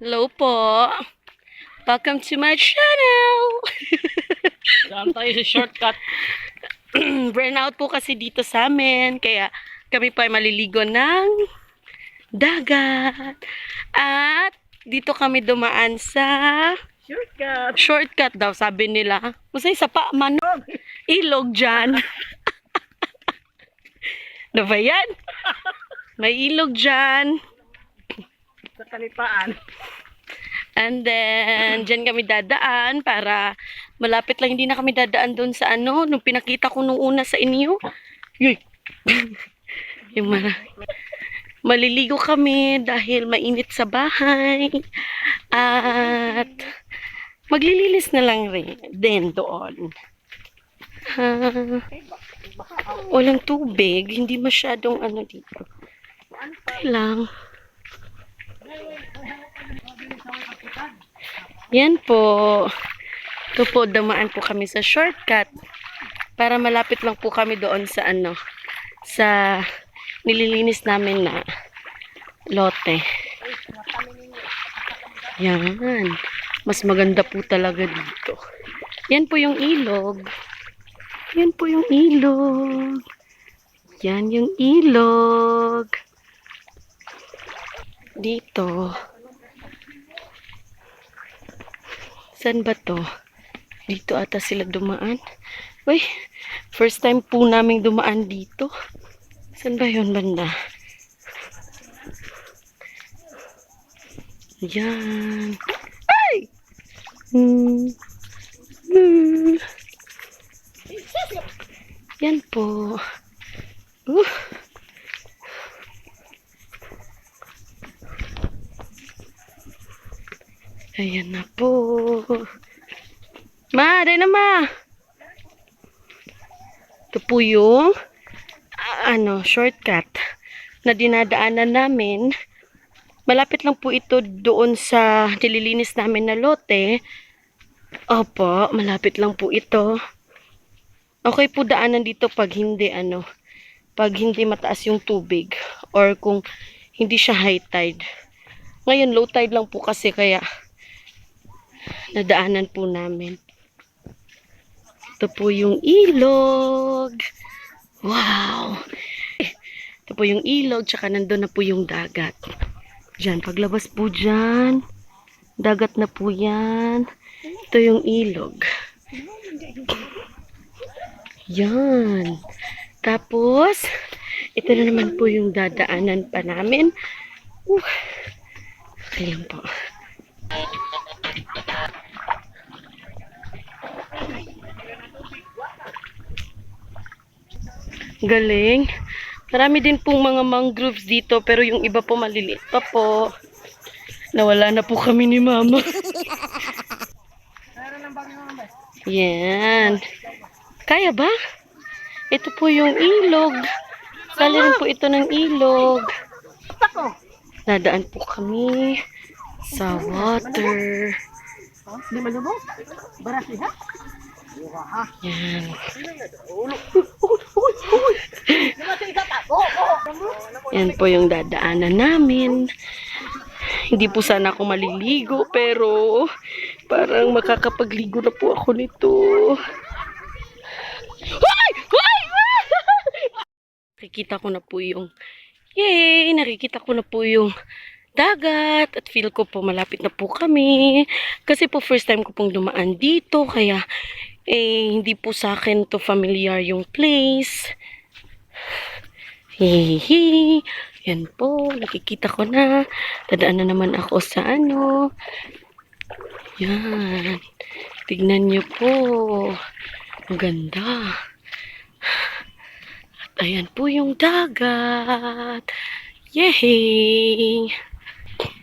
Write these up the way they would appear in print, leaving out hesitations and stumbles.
Hello po. Welcome to my channel. Saan tayo sa shortcut? Burnout po kasi dito sa amin. Kaya kami pa ay maliligo ng dagat. At dito kami dumaan sa Shortcut. shortcut daw, sabi nila. Masay sa pa, manog. Ilog dyan. Ano ba yan? May ilog dyan. Sa kalipaan. And then, dyan kami dadaan para malapit lang. Hindi na kami dadaan doon sa ano, nung pinakita ko nung una sa inyo. Yuy! Yung maliligo kami dahil mainit sa bahay. At maglilinis na lang rin din doon. Walang tubig. Hindi masyadong ano dito. Okay lang. Yan po. Ito po, damaan po kami sa shortcut. Para malapit lang po kami doon sa ano, sa nililinis namin na lote. Yan. Mas maganda po talaga dito. Yan po yung ilog. Yan po yung ilog. Yan yung ilog. Dito. Saan ba to? Dito ata sila dumaan. Uy, first time po naming dumaan dito. Saan ba yun banda? Yan. Ay! Yan po. Uh. Ayan na po. Ma, day na ma. Ito po yung shortcut na dinadaanan namin. Malapit lang po ito doon sa nililinis namin na lote. Opo, malapit lang po ito. Okay po daanan dito pag hindi pag hindi mataas yung tubig or kung hindi siya high tide. Ngayon low tide lang po kasi kaya nadaanan po namin. Ito po yung ilog. Wow! Ito po yung ilog, tsaka nandun na po yung dagat. Diyan, paglabas po dyan, dagat na po yan. Ito yung ilog. Yan. Tapos, ito na naman po yung dadaanan pa namin. Okay lang po. Galing. Marami din pong mga mangroves dito pero yung iba po maliliit pa po. Nawala na po kami ni mama. Yan. Kaya ba? Ito po yung ilog. Sali rin po ito ng ilog. Nadaan po kami sa water. Di malubog? Barasi ha? Yan. Yan po yung dadaanan namin. Hindi po sana ako maliligo pero parang makakapagligo na po ako nito. Nakikita ko na po yung nakikita ko na po yung dagat at feel ko po malapit na po kami. Kasi po first time ko pong dumaan dito kaya hindi po sa akin to familiar yung place. Hihihi. Yan po, nakikita ko na. Dadaan na naman ako sa Yan. Tignan nyo po. Ang ganda. At ayan po yung dagat. Yay!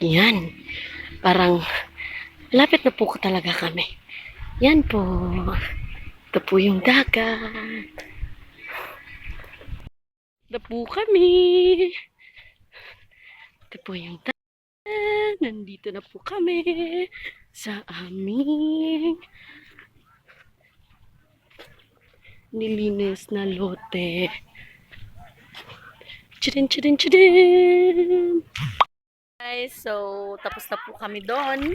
Yan. Parang lapit na po talaga kami. Yan po. Ito po yung dagat. Ito po kami. Ito po yung dagat. Nandito na po kami sa aming nilinis na lote. Chidin, chidin, chidin! Guys, so tapos na po kami doon.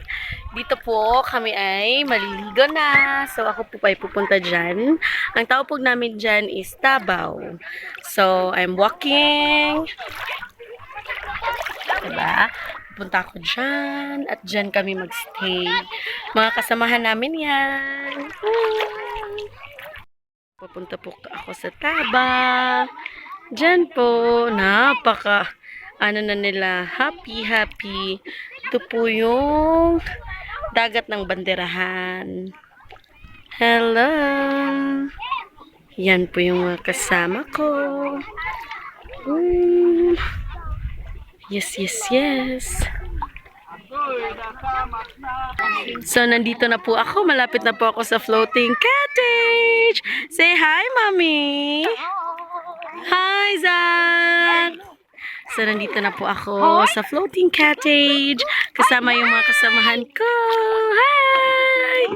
Dito po kami ay maliligo na. So ako po ay pupunta dyan. Ang tawag po namin dyan is Tabaw. So I'm walking. Diba? Pupunta ako dyan. At dyan kami magstay. Mga kasamahan namin yan. Pupunta po ako sa Tabaw. Dyan po. Ano na nila, happy. Ito po yung dagat ng banderahan. Hello! Yan po yung mga kasama ko. Yes. So, nandito na po ako. Malapit na po ako sa floating cottage. Say hi, Mommy! Hi, Zach! So, nandito na po ako sa floating cottage. Kasama yung mga kasamahan ko. Hi!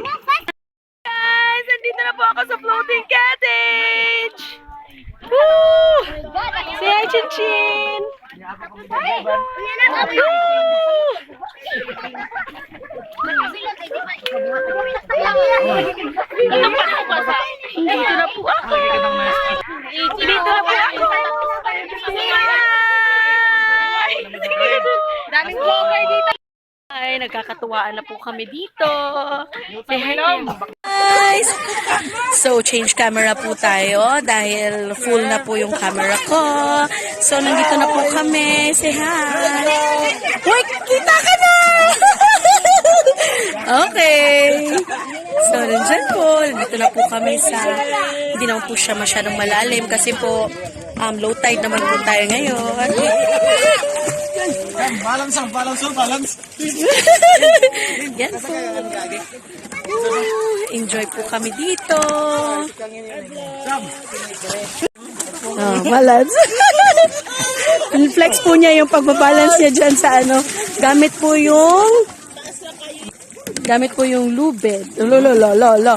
Guys, nandito na po ako sa floating cottage. Woo! Say hi, Chin Chin! Nandito na po ako. Nandito na po ako. Daming vlogger dito. Ay, nagkakatuwaan na po kami dito. Say hi, guys! So, change camera po tayo dahil full na po yung camera ko. So, nandito na po kami. Say hi! Uy, kita ka na! Okay. So, nandyan po. Nandito na po kami sa... Hindi naman po siya masyadong malalim kasi po low tide naman po tayo ngayon. Balance. Yan po. Enjoy po kami dito. Oh, balance. Flex po niya yung pagbabalance niya dyan sa ano. Gamit po yung lubed. Lo.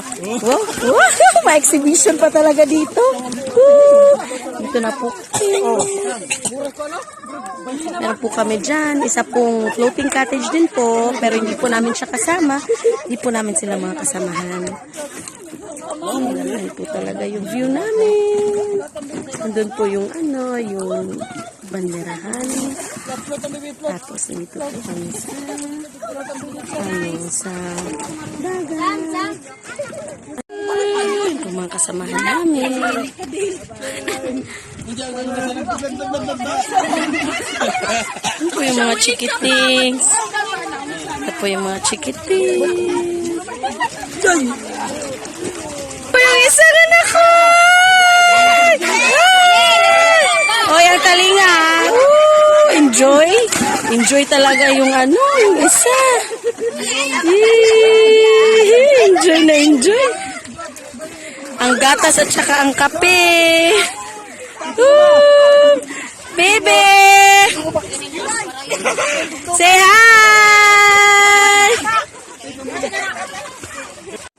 Ma-exhibition pa talaga dito. Dito na po. Meron po kami dyan. Isa pong floating cottage din po. Pero hindi po namin siya kasama. Hindi po namin sila mga kasamahan. Ayan po talaga yung view namin. Nandun po yung yung banderahan. Tapos dito po kami sa dagat. Ito mga kasamahan namin. Ito po yung mga chikitings. Ito po yung mga chikitings. Ito po yung isa rin ako. Hoy, ang talinga. Enjoy talaga yung yung isa. Enjoy. Ang gatas at saka ang kape. Bebe! Say hi!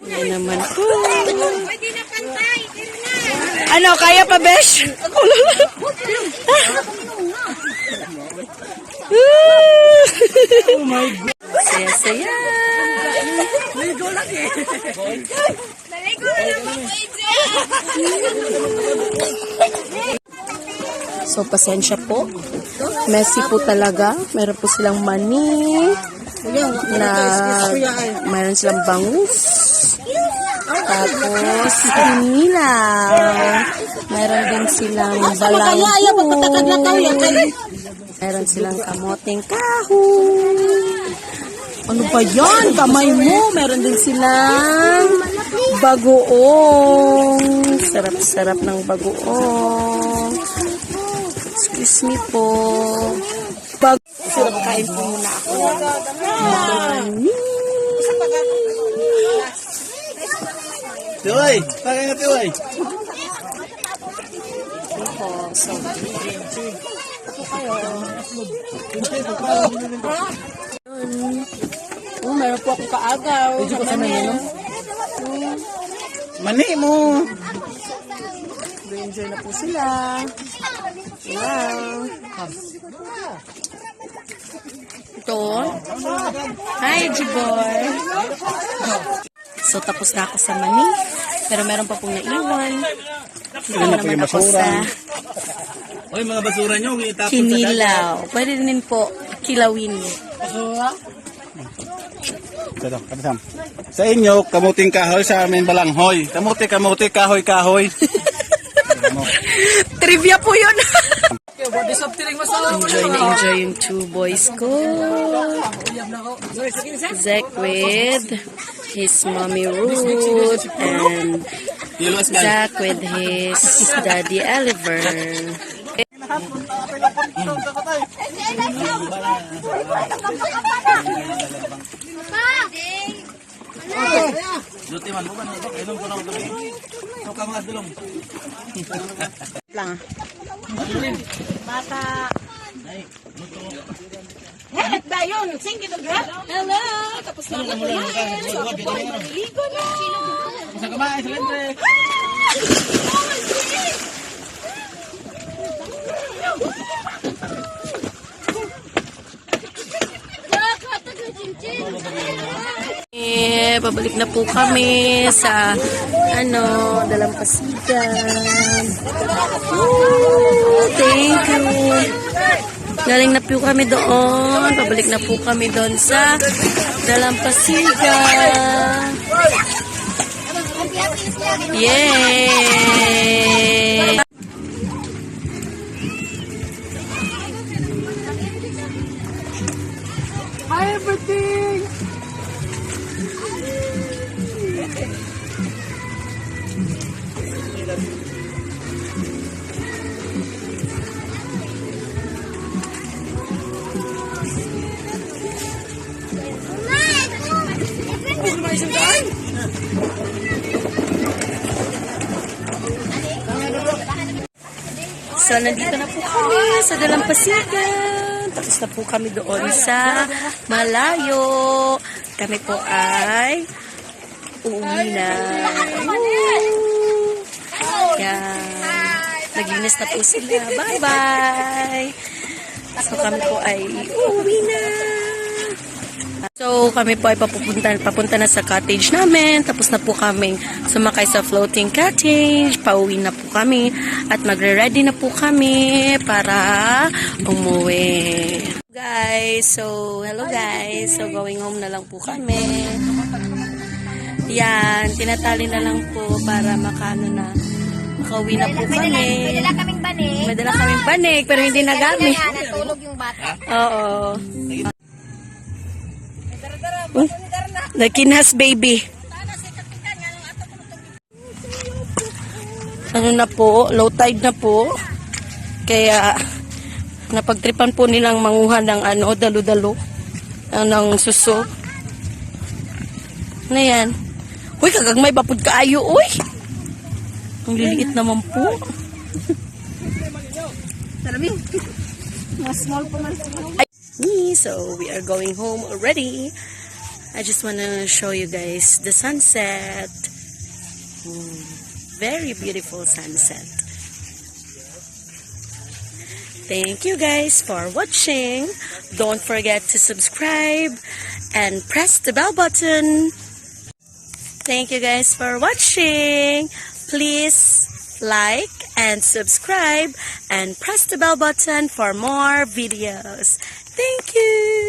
Yan naman po. Ano, kaya pa, Besh? Oh my God. Saya. Ligo lang eh. So, pasensya po. Messy po talaga. Meron po silang mani. Meron silang bangus. Tapos, inilaw. Meron din silang balanghoy. Meron silang kamoteng kahoy. Ano ba yan? Kamay mo. Meron din silang bagoong. Sarap-sarap ng bagoong. Excuse me po. Sarap kain po muna ako. Tiway! Pakay nga, Tiway! Ito. So, ito kayo. Meron po akong kaagaw. Mani mo! Enjoy na po sila. Wow. Ito. Hi, Jiboy. So, tapos na ako sa mani. Pero meron pa pong naiwan. Dito naman ako sa Oy, mga basura nyo, itapon sa dagat. kinilaw. Pwede din po kilawin. Ito, kapisam. Sa inyo, kamuting kahoy, sa amin balanghoy. Kamuti, kahoy, kahoy. Trivia po yun. Enjoy na enjoy yung two boys ko. Zach with his mommy Ruth and Zach with his daddy Oliver. Duti man mo ba? Ilong ko na ako gabi. Ito ka mga dulong. Lang. Dayon, sing kita girl. Hello. Tapos na ako. Ligo na. Sa kamay, silendre. Pabalik na po kami sa Dalampasigan. Thank you. Galing na po kami doon. Pabalik na po kami doon sa Dalampasigan. Yay! Hi everything. So, nandito na po kami sa Dalampasigan. Tapos na po kami doon sa Malayo. Kami po ay uuwi na. Yan. Naglinis na po sila. Bye-bye. So, kami po ay uuwi na. So, kami po ay papunta na sa cottage namin. Tapos na po kami sumakay sa floating cottage. Pauwi na po kami. At magre-ready na po kami para umuwi. Guys, hello guys. So, going home na lang po kami. Yan, tinatali na lang po para makauwi na po kami. May dala kaming banig. May dala kaming panig, pero hindi nagamit. Natulog yung bata. Oo. Nakinhas baby. Ano na po, low tide na po. Kaya napagtripan po nilang manguha ng dalo-dalo. Ng suso. Ano yan? Uy, kagagmay bapod kaayo, uy. Ang liliit naman po. So we are going home already. I just want to show you guys the sunset. Very beautiful sunset. Thank you guys for watching. Don't forget to subscribe and press the bell button. Thank you guys for watching. Please like and subscribe and press the bell button for more videos. Thank you.